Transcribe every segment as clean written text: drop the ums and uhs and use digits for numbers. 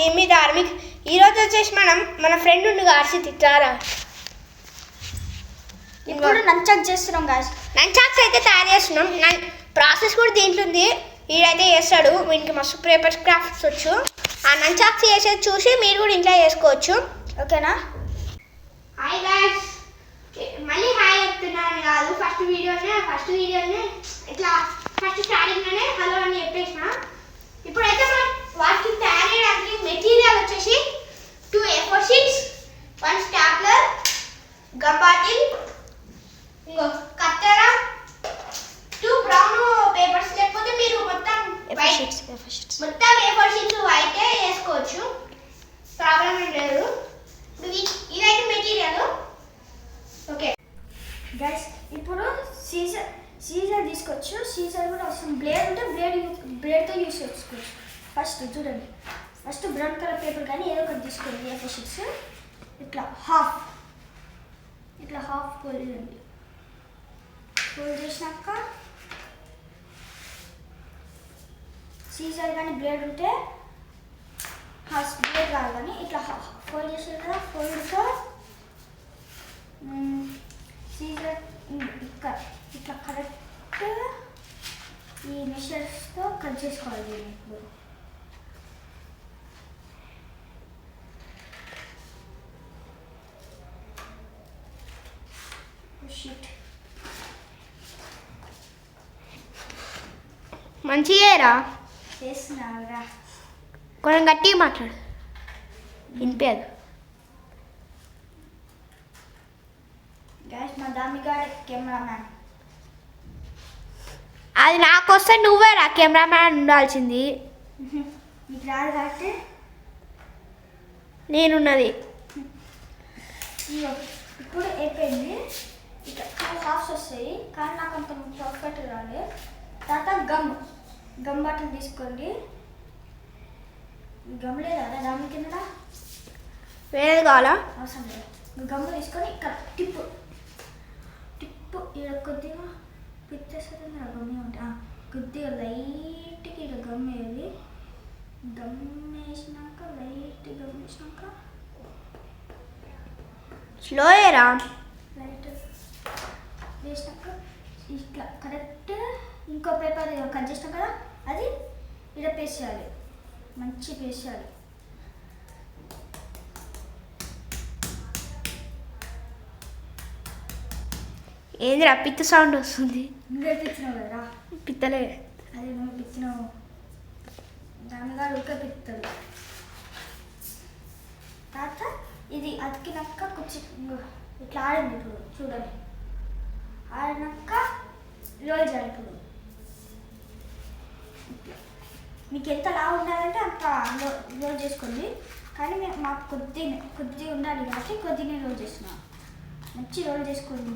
నేను మీ ధార్మిక్. ఈరోజు వచ్చేసి మనం మన ఫ్రెండ్ ఉండి హర్షిత్ ఇట్లా ఇప్పుడు నంచాక్ చేస్తున్నాం గాయస్. నంచాక్స్ అయితే తయారు చేస్తున్నాం. ప్రాసెస్ కూడా దీంట్లో ఉంది. వీడైతే చేస్తాడు. వీనికి మస్తు పేపర్ క్రాఫ్ట్స్ వచ్చు. ఆ నంచాక్స్ చేసేది చూసి మీరు కూడా ఇంట్లో చేసుకోవచ్చు. ఓకేనా? హాయ్ గాయస్, మళ్ళీ హాయ్ చెప్తున్నాను కాదు, ఫస్ట్ వీడియోనే ఇట్లా ఫస్ట్ స్టార్టింగ్లోనే హలో అని చెప్పేసిన. ఇప్పుడైతే మనం వాటికి తయారు చేయడానికి మెటీరియల్ వచ్చేసి 2 A4 sheets, 1 stapler, gum bottle, ఇంకో కత్తెర, 2 బ్రౌన్ పేపర్స్, లేకపోతే మీరు మొత్తం మొత్తం A4 షీట్స్ అయితే వేసుకోవచ్చు, ప్రాబ్లం ఏం లేదు. ఇదైతే మెటీరియల్. ఓకే గైస్, ఇప్పుడు సీజర్ తీసుకోవచ్చు. సీజర్ కూడా అవసరం. బ్లేడ్ ఉంటే బ్లేడ్తో యూస్ చేసుకోవచ్చు. ఫస్ట్ చూడండి, ఫస్ట్ బ్రౌన్ కలర్ పేపర్ కానీ ఏదో ఒకటి తీసుకోండి. A4 షీట్స్ ఇట్లా హాఫ్ ఫోల్డ్ చేయండి. ఫోల్డ్ చేసినాక సీజర్ కానీ బ్లేడ్ ఉంటే బ్లేడ్ కాదు కానీ ఇట్లా ఫోల్డ్ చేసారు కదా, ఫోల్డ్తో సీజర్ ఇట్లా కరెక్ట్గా ఈ మెషర్స్తో కట్ చేసుకోవాలి. ఇప్పుడు షీట్ మంచిగా చేస్తున్నావురా. కొంచెం గట్టిగా మాట్లాడు, వినిపించదు. గైస్, మా దామిగాడు కెమెరామ్యాన్. అది నాకు వస్తే నువ్వే రా కెమెరామ్యాన్ ఉండాల్సింది. నీకు రాదు కాబట్టి నేనున్నది. ఇప్పుడు అయిపోయింది. ఇట్లా 2 హాఫ్స్ వస్తాయి కానీ నాకు అంత పర్ఫెక్ట్ రాలేదు. తర్వాత గమ్ బాటిల్ తీసుకోండి. గమ్ లేదా దాని కింద వేరేది కావాలా? అవసరం లేదు. గమ్ము తీసుకొని ఇక్కడ టిప్పు ఇక్కడ కొద్దిగా పిచ్చేస్తుంది. గమ్మే ఉంటా కొద్దిగా లైట్గా ఇక్కడ గమ్ వేయాలి. గమ్ వేసినాక లైట్ గమ్ వేసినాక స్లో ఏరా. లైట్ వేసినాక ఇట్లా కరెక్ట్ ఇంకో పేపర్ కట్ చేసినాం కదా, అది ఇక్కడ పేస్ట్ చేయాలి. మంచి పేస్ట్ చేయాలి. ఏందిరా పిత్త సౌండ్ వస్తుంది? నువ్వే పిచ్చినావు కదరా. పిత్తలే. అదే నువ్వు పిచ్చినావు. దానిగా ఉడక పిత్తాడు. తర్వాత ఇది అతికినాక కొంచెం ఇట్లా ఆడింది. ఇప్పుడు చూడండి, ఆడినాక రోల్ చేయాలి. ఇప్పుడు మీకు ఎంత లావు ఉండాలంటే అంత రోల్ చేసుకోండి. కానీ మాకు కొద్దిగా ఉండాలి కాబట్టి కొద్దిగా రోల్ చేస్తున్నాం. మంచి రోల్ చేసుకోండి,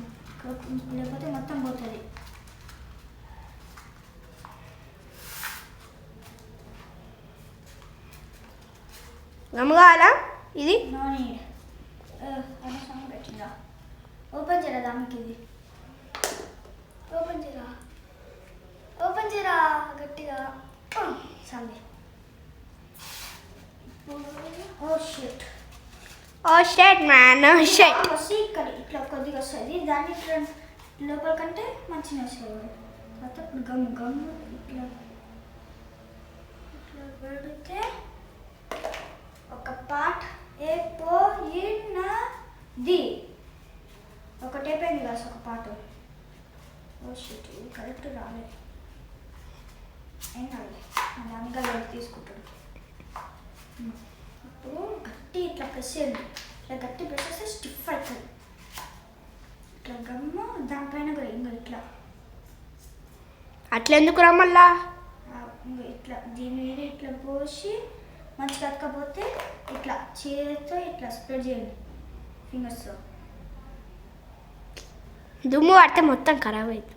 లేకపోతే మొత్తం పోతుంది. గమ్ కావాలా? ఇది నో నీడ్. సాంగ్ పెట్టిందా? ఓపెన్ చేయరా దానికి. ఇది ఓపెన్ చేయరా గట్టిగా. సాంగ్. ఓ షట్ మ్యాన్, షట్. వస్తే ఇక్కడ ఇట్లా కొద్దిగా వస్తుంది. దాన్ని ఇట్లా లోపల కంటే మంచిగా వస్తుంది. తర్వాత ఇప్పుడు గమ్ ఇట్లా పెడితే ఒక పార్ట్ అయిపోయినది. ఒకటి అయిపోయింది కదా ఒక పార్ట్. ఓ షిట్, ఇది కరెక్ట్ రాలేదు. ఏం కాదు, దానిగా తీసుకుంటాడు. ఇప్పుడు గట్టి ఇట్లా ప్రెస్ చేయండి. ఇట్లా గట్టి ప్రెస్ చేస్తే స్టిఫ్ అవుతుంది. ఇట్లా గమ్ము దానిపైన కూడా ఇంకా ఇట్లా అట్లా ఎందుకు రా మళ్ళా? ఇట్లా దీని మీద ఇట్లా పోసి మంచిగా అతకపోతే ఇట్లా చేతితో ఇట్లా స్ప్రెడ్ చేయండి ఫింగర్స్తో. దుమ్ము పడితే మొత్తం ఖరాబ్ అవుతుంది.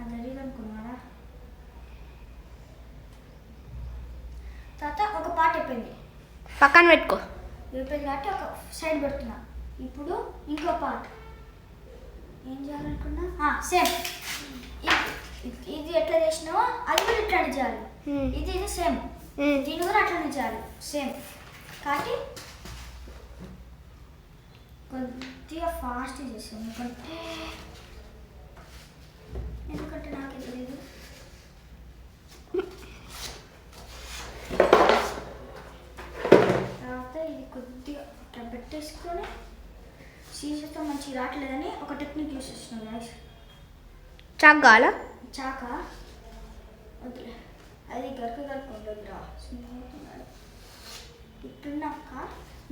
అది జరిగింది అనుకున్నారా? తర్వాత ఒక పార్ట్ అయిపోయింది, పక్కన పెట్టుకో. అయిపోయింది కాబట్టి ఒక సైడ్ పెడుతున్నా. ఇప్పుడు ఇంకో పార్ట్ ఏం చేయాలనుకున్నా సేమ్ ఇది ఎట్లా చేసినావో అది కూడా ఇట్లా చేయాలి. ఇది సేమ్ దీన్ని కూడా అట్లనే చేయాలి సేమ్. కాబట్టి కొద్దిగా ఫాస్ట్ చేసాను ఎందుకంటే నాకే తెలియదు. తర్వాత ఇది కొద్దిగా ఇట్లా పెట్టేసుకొని సీసాతో మంచిగా రావట్లేదని ఒక టెక్నిక్ యూస్ చేస్తున్నాను గైస్. చాకాల చాక వద్దులే, అది గరుకుతుందిరా ఇట్లున్నాక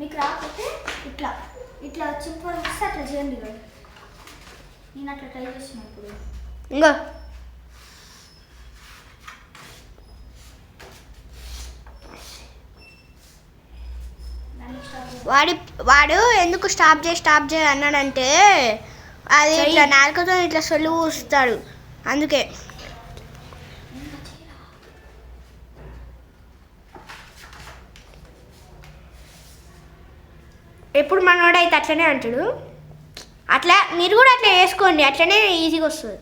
మీకు రాకపోతే ఇట్లా ఇట్లా చింపుకొని వస్తే అట్లా చేయండి కదా. నేను అట్లా ట్రై చేసిన ఇప్పుడు. ఇంకా వాడు ఎందుకు స్టాప్ చేయి అన్నాడంటే అది ఇట్లా నాలుకతో ఇట్లా సొల్లు ఊస్తాడు అందుకే. ఎప్పుడు మనోడైతే అట్లనే అంటాడు. అట్లా మీరు కూడా అట్లా వేసుకోండి, అట్లనే ఈజీగా వస్తుంది.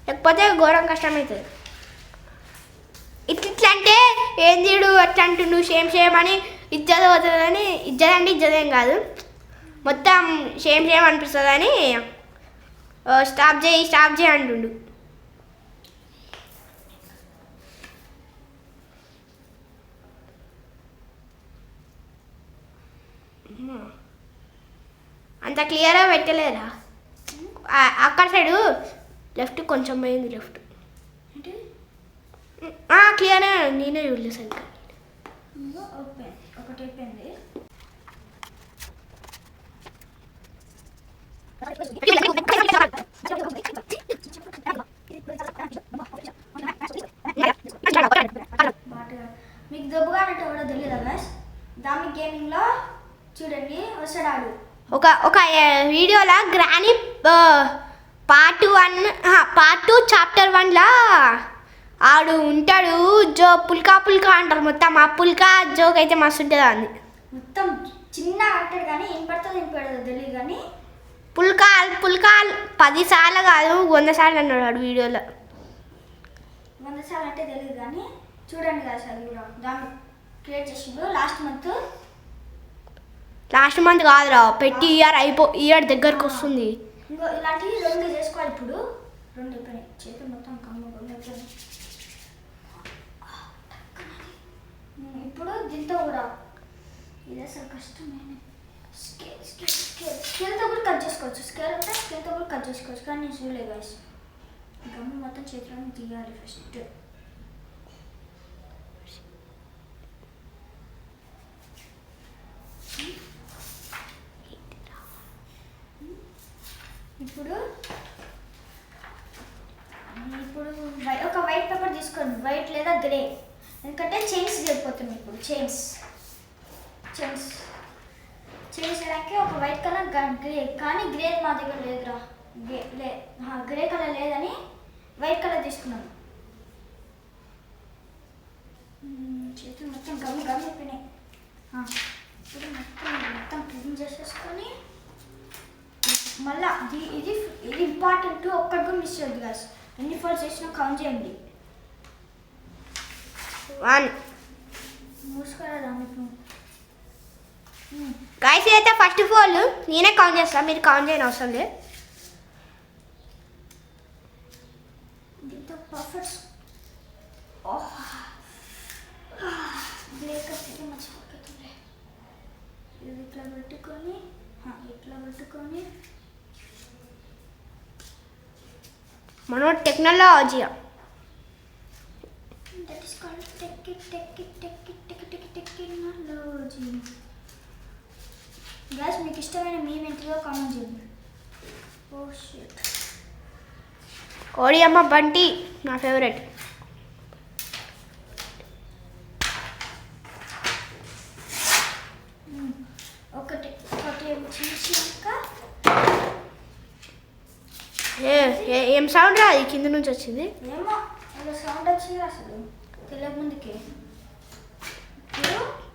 లేకపోతే ఘోరం కష్టమవుతుంది. ఇట్లా అంటే ఏం తీడు అట్లా అంటుండు సేమ్ అని ఇజ్జత పోతుందని. ఇజ్జత అంటే ఇజ్జతేం కాదు, మొత్తం సేమ్ అనిపిస్తుందని స్టాప్ చేయి అంటుండు. అంత క్లియర్గా పెట్టలేదా? అక్కడ సైడు లెఫ్ట్ కొంచెం పోయింది. లెఫ్ట్ క్లియర్ నేనే చూడలేదు సరిగ్గా. ఒకటి అయిపోయింది. మీకు దెబ్బగా అంటే కూడా తెలియదా గైస్? దామి గేమింగ్లో చూడండి వస్తాడు ఒక వీడియోలో గ్రానీ పార్ట్ 2 చాప్టర్ 1లో ఆడు ఉంటాడు. పుల్కా అంటారు మొత్తం. ఆ పుల్కా జోక్ అయితే మస్తు ఉంటుంది. అది మొత్తం చిన్న అంటాడు కానీ వినపడుతుందో తెలియదు కానీ పుల్కా 10 సార్లు కాదు 100 సార్లు అన్నాడు వాడు వీడియోలో. 100 సార్లు అంటే తెలియదు కానీ చూడండి కదా సార్. కూడా దాన్ని క్రియేట్ చేసిండు లాస్ట్ మంత్ కాదురా, పెట్టి ఇయర్ దగ్గరకు వస్తుంది. ఇంకో ఇలాంటివి 2 చేసుకోవాలి. ఇప్పుడు 2 అయిపోయినాయి. చేతులు మొత్తం ఇప్పుడు దీంతో కూడా ఇది అసలు కష్టమైన స్కేల్తో కూడా కట్ చేసుకోవచ్చు. స్కేల్ ఉంటే స్కేల్తో కూడా కట్ చేసుకోవచ్చు కానీ నేను చూడలేదు గైస్. గమ్ము మొత్తం చేతిలో తీయాలి ఫస్ట్. ఇప్పుడు ఒక వైట్ పేపర్ తీసుకోండి, వైట్ లేదా గ్రే, ఎందుకంటే చైన్స్ సరిపోతుంది. ఇప్పుడు చైన్స్ చేయడానికి ఒక వైట్ కలర్ గ్రే, కానీ గ్రే మా దగ్గర లేదురా. గ్రే కలర్ లేదని వైట్ కలర్ తీసుకున్నాను. చేతులు మొత్తం గమ్మిపోయినాయి. ఇప్పుడు మొత్తం క్లీన్ చేసేసుకొని మళ్ళీ ఇది ఇంపార్టెంట్. ఒక్కటి కూడా మిస్ చేయద్దు గాస్. ఎన్ని ఫోల్డ్స్ చేసినా కౌంట్ చేయండి. 1 మూసుకోరా మీకు గైస్. అయితే ఫస్ట్ ఫోల్డ్ నేనే కౌంట్ చేస్తాను, మీరు కౌంట్ చేయని అవసరం లేదు. దీంతో పర్ఫెక్ట్ బ్లేక్ అయితే మర్చిపోతుంది. ఇది ఇట్లా పెట్టుకొని మనం technology that is called technology. Guys మీకు ఇష్టమైన మీమ్ ఏంటిదో కామెంట్ చేయండి. ఓ షిట్, ఓడియమ్మ బంటి నా ఫేవరెట్. ఒకటి చూసాక ఏం సౌండ్ రా అది కింద నుంచి వచ్చింది? ఏమో ఏదో సౌండ్ వచ్చింది అసలు తెలియక ముందుకే.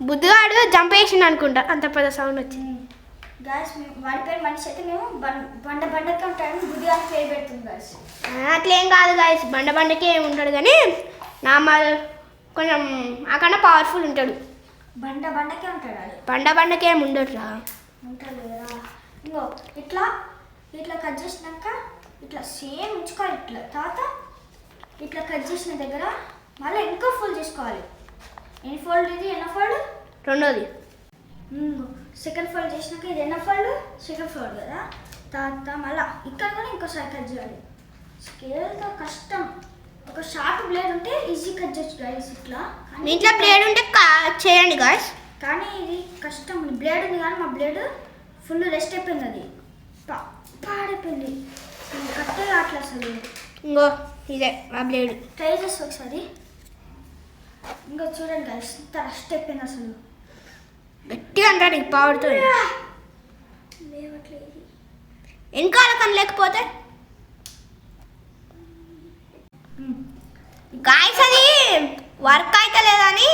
బుద్ధిగాడు జంప్ వేసింది అనుకుంటా, అంత పెద్ద సౌండ్ వచ్చింది. గాయస్ వాడి పేరు మనిషి అయితే మేము బండకే ఉంటాడని బుద్ధిగాడి పేరు పెడుతుంది గాయస్. అట్లేం కాదు గాయస్, బండకే ఏమి ఉంటాడు కానీ నార్మల్ కొంచెం ఆకన్నా పవర్ఫుల్ ఉంటాడు. బండకే ఉంటాడు వాడు. బండకే ఏమి ఉండడురా. ఉంటాడు కదా. ఇంకో ఇట్లా ఇట్లా కట్ చేసినాక ఇట్లా సేమ్ ఉంచుకోవాలి. ఇట్లా తర్వాత ఇట్లా కట్ చేసిన దగ్గర మళ్ళీ ఇంకా ఫోల్డ్ చేసుకోవాలి. ఎన్ని ఫోల్డ్ ఇది ఎన్నో ఫోల్డ్? రెండోది. సెకండ్ ఫోల్డ్ చేసినాక ఇది ఎన్నో ఫోల్డ్? సెకండ్ ఫోల్డ్ కదా. తర్వాత మళ్ళీ ఇక్కడ కూడా ఇంకోసారి కట్ చేయాలి. స్కేల్తో కష్టం. ఒక షార్ప్ బ్లేడ్ ఉంటే ఈజీ కట్ చేయొచ్చు గైస్. ఇట్లా మీ ఇంట్లో బ్లేడ్ ఉంటే చేయండి గాయస్. కానీ ఇది కష్టం. బ్లేడ్ ఉంది కానీ మా బ్లేడ్ ఫుల్ రెస్ట్ అయిపోయింది. అది పాడైపోయింది. కట్టే అట్లా అసలు. ఇంకో ఇదే ఆ బ్లేడ్. ట్రై చేసి ఒకసారి. ఇంకా చూడండి గైస్, ఇంత రెస్ట్ అయిపోయింది అసలు. గట్టిగా అంటాడు నీకు పవర్తో. లేవట్లేదు వెనకాల కని లేకపోతే గాయస్ అది వర్క్ అయితే లేదని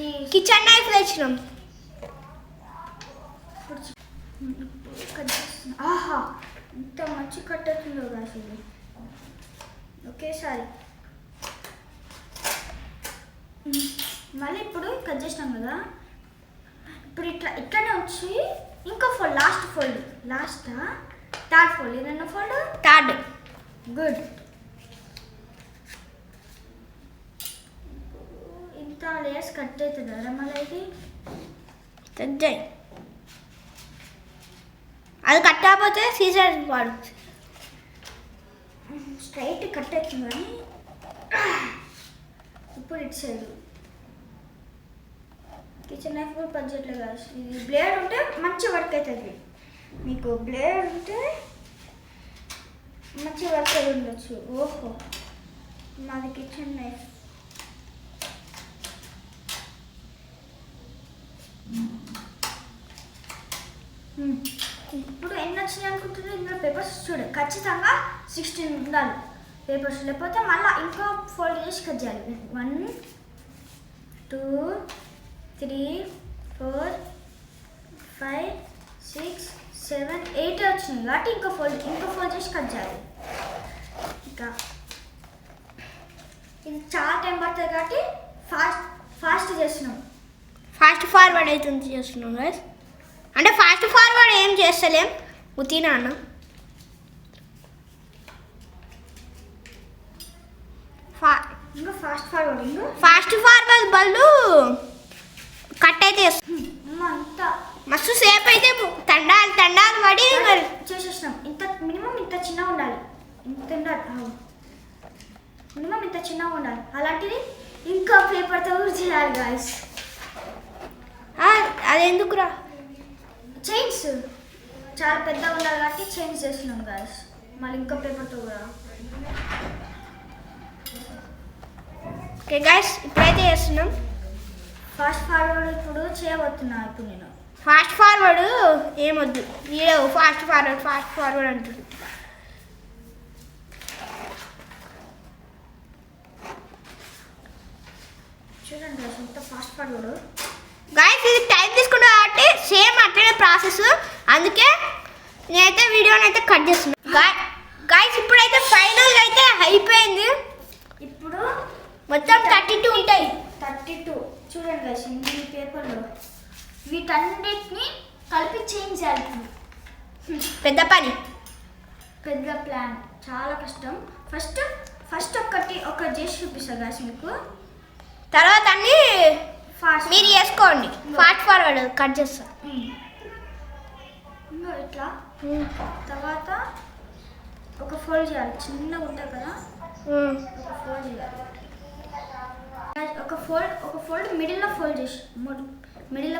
ఈ కిచెన్ నైఫ్ తెచ్చినాం. ఆహా ఇంత మంచి కట్ అవుతుందో గాయస్ ఇది ఒకేసారి. మళ్ళీ ఇప్పుడు కట్ చేసినాం కదా. ఇప్పుడు ఇట్లానే వచ్చి ఇంకో ఫోల్డ్, లాస్ట్ థర్డ్ ఫోల్డ్. ఇది ఎన్నో ఫోల్డ్? థర్డ్. గుడ్. ఇంత లేయర్స్ కట్ అవుతుంది కదా మళ్ళీ ఇది తెచ్చాయి. అది కట్ కాకపోతే సీజర్ వాడు స్ట్రైట్ కట్ అవుతుంది. కానీ ఇప్పుడు ఇటు సైడ్ కిచెన్ నైఫ్ కూడా పనిచేయట్లేదు కదా. ఇది బ్లేడ్ ఉంటే మంచి వర్క్ అవుతుంది. మీకు బ్లేడ్ ఉంటే మంచి వర్క్ అయి ఉండొచ్చు. ఓహో మాది కిచెన్ నైఫ్. ఇప్పుడు ఎన్ని వచ్చినాయి అనుకుంటున్నారు? ఇందులో పేపర్స్ చూడు ఖచ్చితంగా 16 ఉండాలి పేపర్స్. లేకపోతే మళ్ళీ ఇంకా ఫోల్డ్ చేసి కట్ చేయాలి. 1 2 3 4 5 6 7 8 వచ్చినాయి కాబట్టి ఇంకా ఫోల్డ్ చేసి కట్ చేయాలి. ఇంకా ఇది చాలా టైం పడుతుంది కాబట్టి ఫాస్ట్ చేస్తున్నాం. ఫాస్ట్ ఫార్వర్డ్ అవుతుంది చేస్తున్నాం గైస్. అంటే ఫాస్ట్ ఫార్వర్డ్ ఏం చేస్తలేం, ఉతినా అన్న. ఇంకా ఫాస్ట్ ఫార్వర్డింగ్. ఫాస్ట్ ఫార్వర్డ్ బదులు కట్ అయితే ఇంత మస్తు సేపు అయితే తండాలు పడి మరి చేసేసినాం. మినిమం ఇంత చిన్నగా ఉండాలి. మినిమం ఇంత చిన్నగా ఉండాలి. అలాంటిది ఇంకా పేపర్తో చేయాలి గాయస్. అదెందుకురా? చైన్స్ చాలా పెద్దగా ఉండాలి కాబట్టి చైన్స్ చేస్తున్నాం గాయస్. మళ్ళీ ఇంకా పేపర్తో కూడా. ఓకే గాయస్, ఇప్పుడైతే చేస్తున్నాం ఫాస్ట్ ఫార్వర్డ్. ఇప్పుడు చేయబోతున్నా. ఇప్పుడు నేను ఫాస్ట్ ఫార్వర్డ్ ఏమొద్దు, వీడియో ఫాస్ట్ ఫార్వర్డ్ అంటుంది. చూడండి గాయస్ ఇంత ఫాస్ట్ ఫార్వర్డ్. గాయస్ ఇది టైం తీసుకుంటా కాబట్టి సేమ్ అట్లనే ప్రాసెస్. అందుకే నేనైతే వీడియోని అయితే కట్ చేస్తున్నా. గాయస్ ఇప్పుడైతే ఫైనల్గా అయితే అయిపోయింది. ఇప్పుడు మొత్తం 32 ఉంటాయి. 32 చూడండి గాయస్ ఈ పేపర్లో వీటన్నిటిని కలిపి చేంజ్ చేయాలి. పెద్ద పని, పెద్ద ప్లాన్, చాలా కష్టం. ఫస్ట్ ఒకటి చేసి చూపిస్తా గాయస్ మీకు. తర్వాత అన్ని ఫాస్ట్ మీరు చేసుకోండి. ఫాస్ట్ ఫార్వర్డ్ కట్ చేస్తా. ఇట్లా తర్వాత ఒక ఫోల్డ్ చేయాలి. చిన్నగా ఉంటుంది కదా, ఒక ఫోల్డ్ చేయాలి. ఒక ఫోల్డ్ మిడిల్లో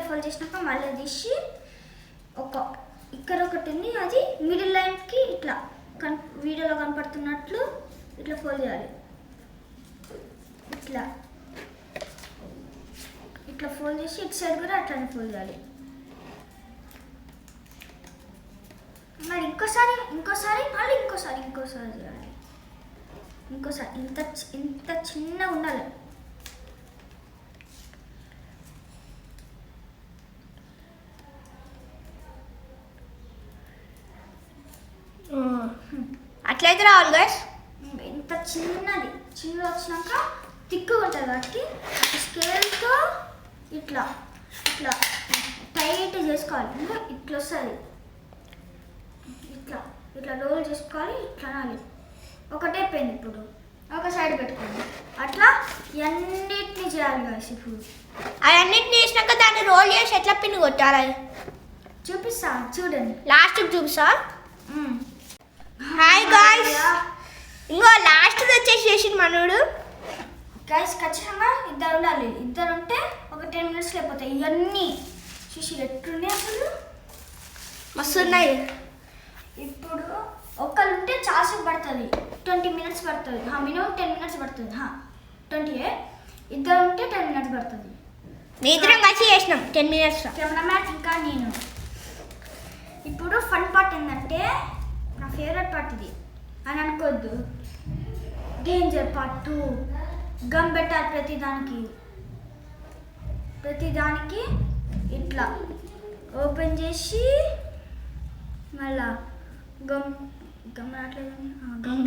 ఫోల్డ్ చేసినాక మళ్ళీ తీసి ఇక్కడ ఒకటి ఉంది, అది మిడిల్ లైన్కి ఇట్లా వీడియోలో కనపడుతున్నట్లు ఇట్లా ఫోల్డ్ చేయాలి. ఇట్లా ఫోల్డ్ చేసి ఇటు సైడ్ కూడా అట్లానే ఫోల్డ్ చేయాలి. మరి ఇంకోసారి మళ్ళీ ఇంకోసారి చేయాలి. ఇంకోసారి ఇంత చిన్నగా ఉండాలి. అట్లయితే రావాలి గైస్. ఇంత చిన్నగా వచ్చినాక తిక్కుగా ఉంటుంది కాబట్టి స్కేల్తో ఇట్లా ఇట్లా టైట్ చేసుకోవాలి. ఇంకా ఇట్లా వస్తుంది, ఇట్లా ఇట్లా రోల్ చేసుకోవాలి, ఇట్లా అనాలి. ఒకటే పెన్ ఇప్పుడు ఒక సైడ్ పెట్టుకోండి. అట్లా అన్నిటిని చేయాలి గాయస్. ఇప్పుడు అవన్నిటిని వేసినాక దాన్ని రోల్ చేసి ఎట్లా పిన్ కొట్టాలి చూపిస్తా చూడండి, లాస్ట్కి చూపిస్తా. హాయ్ గాయ్స్, ఇంకో లాస్ట్ వచ్చేసి చేసింది మనోడు. గైస్ ఖచ్చితంగా ఇద్దరు ఉండాలి. ఇద్దరు ఉంటే ఒక 10 minutes అయిపోతాయి. ఇవన్నీ చూసి ఎట్లున్నాయి అసలు మస్తు ఉన్నాయి. ఇప్పుడు ఒకళ్ళు ఉంటే చాలాసేపు పడుతుంది, 20 minutes పడుతుంది. మినిమం 10 minutes పడుతుంది. 20. ఇద్దరు ఉంటే 10 minutes పడుతుంది. మీ ఇద్దరం కలిసి చేసినాం 10 minutes. కెమెరామ్యాన్ ఇంకా నేను. ఇప్పుడు ఫన్ పార్ట్ ఏంటంటే నా ఫేవరెట్ పార్ట్ ఇది అని అనుకోవద్దు. Danger part 2. గమ్ పెట్టాలి ప్రతిదానికి ఇట్లా ఓపెన్ చేసి మళ్ళా గమ్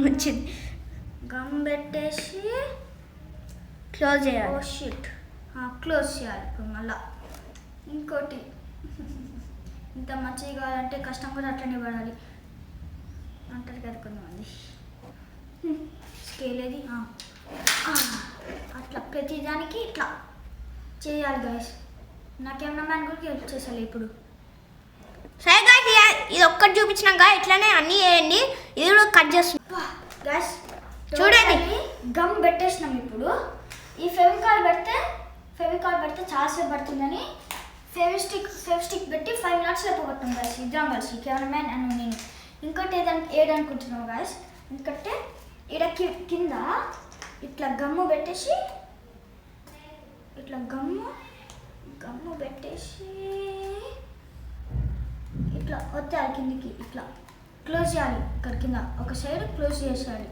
వచ్చింది, గమ్ పెట్టేసి క్లోజ్ చేయాలి. ఓ షిట్, క్లోజ్ చేయాలి. ఇప్పుడు మళ్ళా ఇంకోటి ఇంత మంచిగా కావాలంటే కష్టం కూడా అట్లనే పడాలి అంటారు కదా కొంతమంది. స్కేల్ ఏది అట్లా ప్రతిదానికి ఇట్లా చేయాలి గైస్. నా కెమెరామ్యాన్ కూడా హెల్ప్ చేసాలి ఇప్పుడు. సరే గాయ్స్, ఇది ఒక్కటి చూపించినాక ఇట్లానే అన్నీ చేయండి. ఇది కూడా కట్ చేస్తున్నాం గైస్. చూడండి, గమ్ పెట్టేసినాం. ఇప్పుడు ఈ ఫెవికాల్ పెడితే చాలాసేపు పడుతుందని ఫెవిస్టిక్ పెట్టి 5 minutes అయిపోగొట్టాం గైస్. ఇద్దరం కలిసి కెమెరామ్యాన్ అని నేను. ఇంకోటి ఏదనుకుంటున్నాం గైస్, ఎందుకంటే ఇక్కడ కింద ఇట్లా గమ్ము పెట్టేసి ఇట్లా గమ్ము పెట్టేసి ఇట్లా వచ్చేయాలి కిందికి. ఇట్లా క్లోజ్ చేయాలి. ఇక్కడ కింద ఒక సైడ్ క్లోజ్ చేసేయాలి,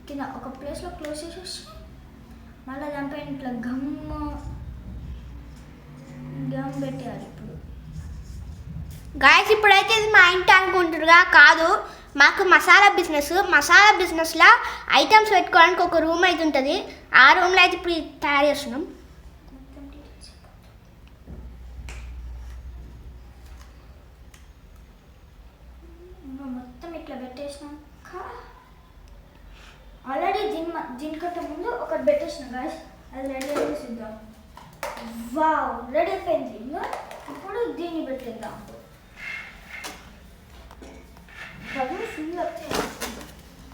కింద ఒక ప్లేస్లో క్లోజ్ చేసేసి మళ్ళీ దానిపైన ఇట్లా గమ్ పెట్టేయాలి. ఇప్పుడు గాయస్, ఇప్పుడైతే ఇది మా ఇంటి అనుకుంటారుగా, కాదు మాకు మసాలా బిజినెస్లో ఐటమ్స్ పెట్టుకోవడానికి ఒక రూమ్ అయితే ఉంటుంది. ఆ రూమ్లో అయితే ఇప్పుడు ఇది తయారు చేస్తున్నాం. మొత్తం ఇట్లా పెట్టేసినాక ఆల్రెడీ దీనికంటే ముందు ఒకటి పెట్టేసిన గాయస్, అది రెడీ చేసేద్దాం. వావ్, రెడీ అయిపోయింది. ఇప్పుడు దీన్ని పెట్టేద్దాం.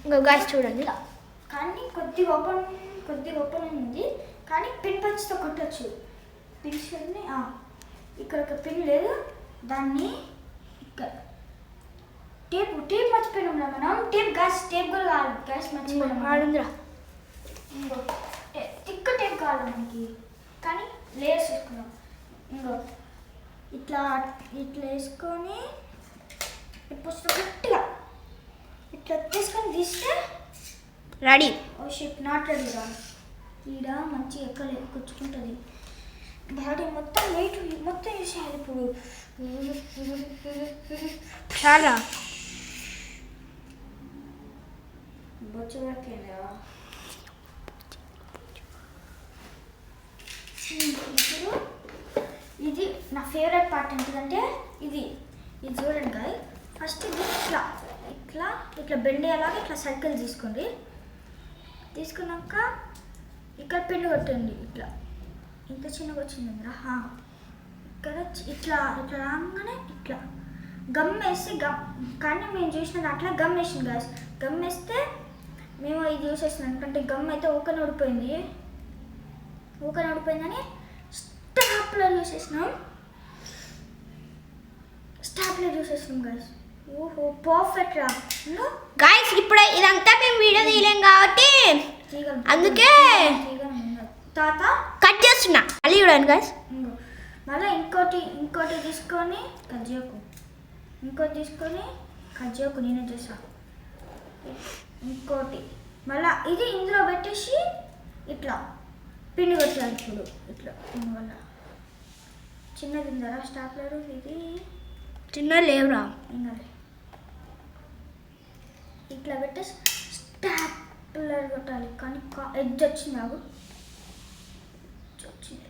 ఇంకో గాయస్ చూడండి, కానీ కొద్దిగా ఓపెన్ ఉంది. కానీ పిన్ పంచ్తో కొట్టచ్చు. పిన్స్ ఇక్కడ ఒక పిన్ లేదు, దాన్ని ఇక్కడ టేప్ మర్చిపోయినాం మనం. టేప్ కూడా కావాలి గ్యాస్, మర్చిపోయినాం. తిక్క టేప్ కావాలి మనకి, కానీ లేయర్స్ వేసుకున్నాం. ఇంకో ఇట్లా వేసుకొని ఇప్పుడు గట్టిగా ఇట్లా తీసుకొని తీస్తే రెడీ. ఓ షిప్ నాట్ రెడీగా. ఈడ మంచిగా ఎక్కలేదు, కూర్చుకుంటుంది. బాడీ మొత్తం వెయిట్ మొత్తం వేసేయాలి ఇప్పుడు. చాలా బొచ్చు వరకేనా. ఇప్పుడు ఇది నా ఫేవరెట్ పార్ట్ ఏంటంటే ఇది చూడండి గాయ్. ఫస్ట్ ఇది ఇట్లా బెండ్ అయ్యేలాగా ఇట్లా సర్కిల్ తీసుకోండి. తీసుకున్నాక ఇక్కడ పిన్ కొట్టండి. ఇట్లా ఇంత చిన్నగా వచ్చింది రా. ఇక్కడ ఇట్లా రాగానే ఇట్లా గమ్ వేసి కానీ మేము చూసిన దాంట్లో గమ్ వేసింది గాయస్. గమ్ వేస్తే మేము ఇది యూస్ చేస్తున్నాం, ఎందుకంటే గమ్ అయితే ఊకనే ఊడిపోయిందని స్టాప్లర్ యూస్ చేసినాం గాయస్. ఓహో, పర్ఫెక్ట్ రా గాయస్. ఇప్పుడు ఇదంతా మేము వీడియో తీయలేం కాబట్టి అందుకే తాత కట్ చేస్తున్నా. మళ్ళీ చూడండి గాయస్. మళ్ళీ ఇంకోటి తీసుకొని కట్ చేయకు, నేనే చేసా. ఇంకోటి మళ్ళీ ఇది ఇందులో పెట్టేసి ఇట్లా పిండి కొట్టాలి. ఇప్పుడు ఇట్లా వల్ల చిన్నది ఉందరా స్టాప్లర్, ఇది చిన్న లేవురా. ఇంకా ఇట్లా పెట్టేసి స్టాప్లర్ కొట్టాలి. కానీ ఎడ్జ్ వచ్చింది. వచ్చింది.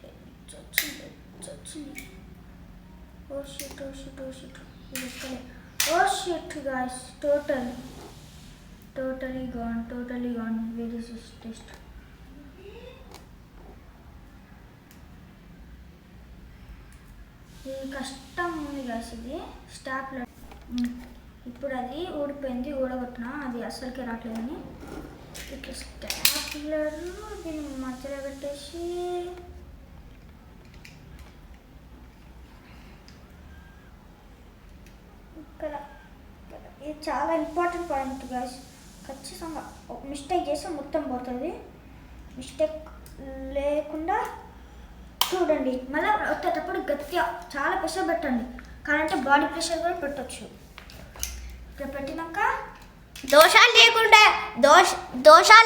Oh shit guys, totally gone. Where is this test? ఇది కష్టం ఉంది guys, ఇది స్టాప్లర్. ఇప్పుడు అది ఊడిపోయింది, ఊడగొట్టిన అది అస్సలకే రావట్లేదని ఇట్లా స్టాప్లర్ దీన్ని మధ్యలో పెట్టేసి ఇక్కడ ఇది చాలా ఇంపార్టెంట్ పాయింట్ గాయస్. ఖచ్చితంగా మిస్టేక్ చేస్తే మొత్తం పోతుంది. మిస్టేక్ లేకుండా చూడండి. మళ్ళీ వచ్చేటప్పుడు గట్టిగా చాలా ప్రెషర్ పెట్టండి. కాదంటే బాడీ ప్రెషర్ కూడా పెట్టచ్చు. ఇక్కడ పెట్టినాక దోషాలు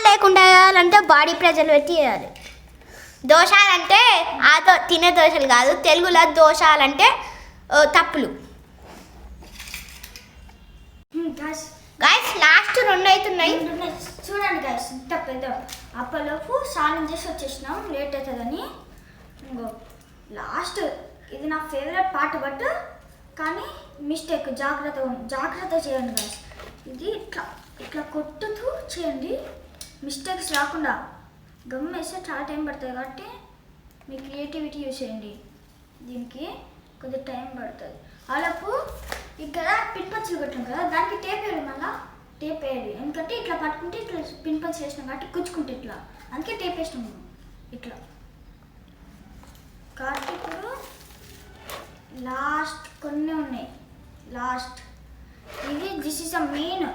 లేకుండా వేయాలంటే బాడీ ప్రెషర్ పెట్టి వేయాలి. దోషాలంటే తినే దోషాలు కాదు, తెలుగులో దోషాలంటే తప్పులు. గాయస్ లాస్ట్ 2 అవుతున్నాయి. చూడండి గాయస్, ఇంత పెద్ద అప్పలోపు స్నానం చేసి వచ్చేసినాం, లేట్ అవుతుందని. ఇంకో లాస్ట్ ఇది నా ఫేవరెట్ పార్ట్, బట్ కానీ మిస్టేక్ జాగ్రత్త చేయండి గాయస్. ఇది ఇట్లా కొట్టుతూ చేయండి, మిస్టేక్స్ రాకుండా. గమ్ వేస్తే చాలా టైం పడుతుంది కాబట్టి మీ క్రియేటివిటీ యూజ్ చేయండి. దీనికి కొద్దిగా టైం పడుతుంది. అలాపు ఇక్కడ పిన్ పంచులు కొట్టాం కదా, దానికి టేప్ వేయాలి. మళ్ళీ టేప్ వేయాలి, ఎందుకంటే ఇట్లా పట్టుకుంటే ఇట్లా పిన్ పంచులు వేసినాం కాబట్టి గుచ్చుకుంటే ఇట్లా, అందుకే టేప్ వేసినాము ఇట్లా. కాబట్టి ఇప్పుడు లాస్ట్ కొన్ని ఉన్నాయి. లాస్ట్ ఇది దిస్ ఈస్ అ మెయిన్.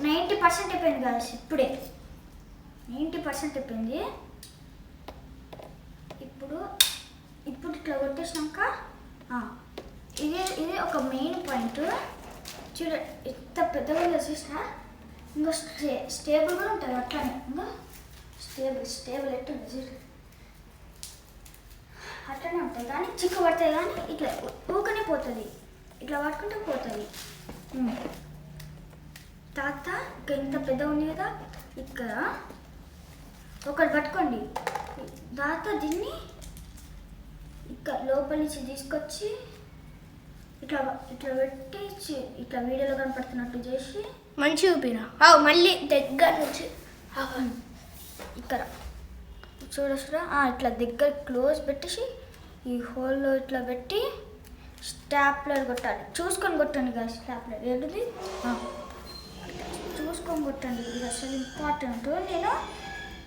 90% అయిపోయింది కదా, ఇప్పుడే 90% అయిపోయింది. ఇప్పుడు ఇట్లా కొట్టేసినాక ఇది ఒక మెయిన్ పాయింట్. చూడ ఎంత పెద్దగా చూసినా ఇంకో స్టేబుల్ కూడా ఉంటుంది అట్లానే. ఇంకా స్టేబుల్ ఎట్టుంది చూడు, అట్లనే ఉంటుంది. కానీ చిక్కు పడుతుంది, కానీ ఇట్లా ఊకనే పోతుంది. ఇట్లా పట్టుకుంటే పోతుంది. తర్వాత ఇంకా ఇంత పెద్ద ఉంది కదా, ఇక్కడ ఒకటి పట్టుకోండి. తర్వాత దీన్ని ఇక్కడ లోపల నుంచి తీసుకొచ్చి ఇట్లా పెట్టి ఇట్లా వీడియోలో కనపడుతున్నట్టు చేసి మంచి ఊపిరా మళ్ళీ దగ్గర నుంచి ఇక్కడ చూడ ఇట్లా దగ్గర క్లోజ్ పెట్టేసి ఈ హోల్లో ఇట్లా పెట్టి స్టాప్లర్ కొట్టాలి. చూసుకొని కొట్టండి కదా, స్టాప్లర్ ఏంటిది చూసుకొని కొట్టండి. ఇది అసలు ఇంపార్టెంట్. నేను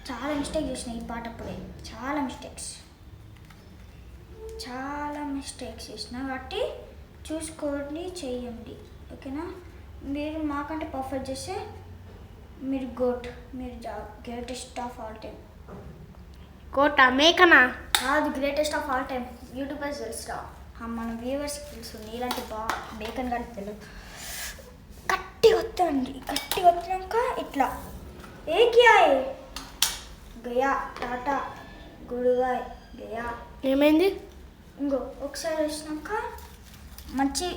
చాలా మిస్టేక్ చేసిన ఈ పాట అప్పుడే, చాలా మిస్టేక్స్ చేసిన కాబట్టి చూసుకొని చేయండి, ఓకేనా? మీరు మాకంటే పర్ఫెక్ట్ చేస్తే మీరు గ్రేటెస్ట్ ఆఫ్ ఆల్ టైమ్. మేకనా కాదు, greatest of all time. YouTubers తెలుసురా, మన వ్యూవర్స్కి తెలుసు. నీలాంటి బేకన్ కానీ తెలియదు. గట్టి వత్తాక ఇట్లా ఏకియాయ్ గయా టాటా గుడుగాయ్ గయా. ఏమైంది? ఇంకో ఒకసారి వచ్చినాక మంచి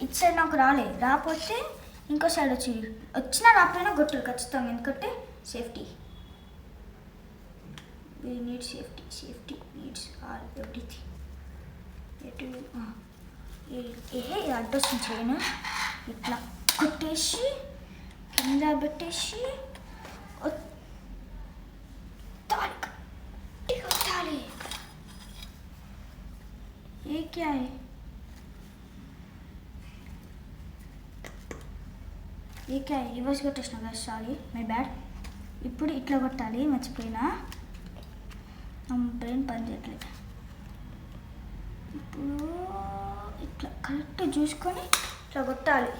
ఇటు సైడ్ నాకు రాకపోతే ఇంకో సైడ్ వచ్చినా రాకపోయినా కొట్టారు ఖచ్చితంగా, ఎందుకంటే safety. we need safety needs all everything. Address చేయను. ఇట్లా కొట్టేసి కింద పెట్టేసి కొట్టాలి. రివర్స్ కొట్టేసిన కదా, సారీ మై బ్యాడ్. ఇప్పుడు ఇట్లా కొట్టాలి, మర్చిపోయినా, బ్రెయిన్ పని చేయట్లేదు. ఇప్పుడు ఇట్లా కరెక్ట్ చూసుకొని ఇట్లా కొట్టాలి.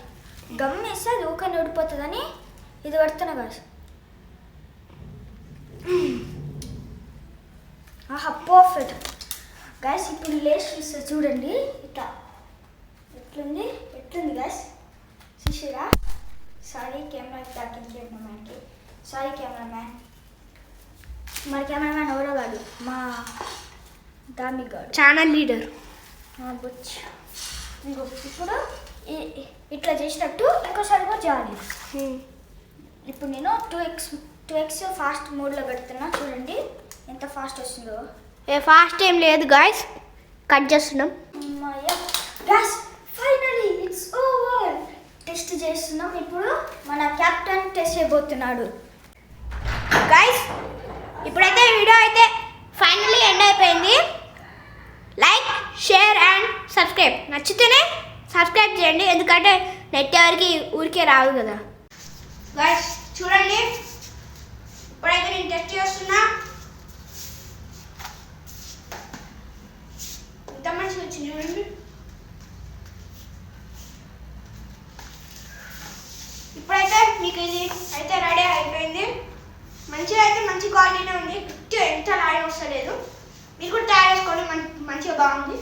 గమ్ వేస్తే అది ఊకని ఊడిపోతుందని ఇది పడుతున్నా కదా. Perfect guys. ఇప్పుడు లేస్ చూస్తే చూడండి, ఇట్లా ఎట్లుంది గాయస్, చూసారా? సారీ కెమెరామ్యాన్కి సారీ కెమెరామ్యాన్. మరి కెమెరామ్యాన్ ఎవరో కాదు, మా దామి గారు, ఛానల్ లీడర్. బుచ్. ఇప్పుడు ఇట్లా చేసినట్టు ఇంకోసారి కూడా చేయాలి. ఇప్పుడు నేను 2x ఫాస్ట్ మోడ్లో పెడుతున్నా, చూడండి ఎంత ఫాస్ట్ వస్తుందో. ఫాస్ట్ ఏం లేదు గాయస్, కట్ చేస్తున్నాం. Gas finally it's over. Test చేస్తున్నాం. ఇప్పుడు మన కెప్టెన్ టెస్ట్ చేయబోతున్నాడు. గైస్ ఇప్పుడైతే వీడియో అయితే ఫైనల్లీ ఎండ్ అయిపోయింది. Like, share and subscribe. నచ్చితేనే సబ్స్క్రైబ్ చేయండి, ఎందుకంటే నెట్ ఎవరికి ఊరికే రాదు కదా. గైస్ చూడండి, ఇప్పుడైతే నేను టెస్ట్ చేస్తున్నా. ఇంత మంచిగా వచ్చింది చూడండి. ఇప్పుడైతే మీకు ఇది అయితే రెడీ అయిపోయింది. మంచిగా అయితే మంచి క్వాలిటీనే ఉంది. ఎంత లాయం వస్తలేదు. మీరు కూడా తయారు చేసుకోండి, మంచిగా బాగుంది.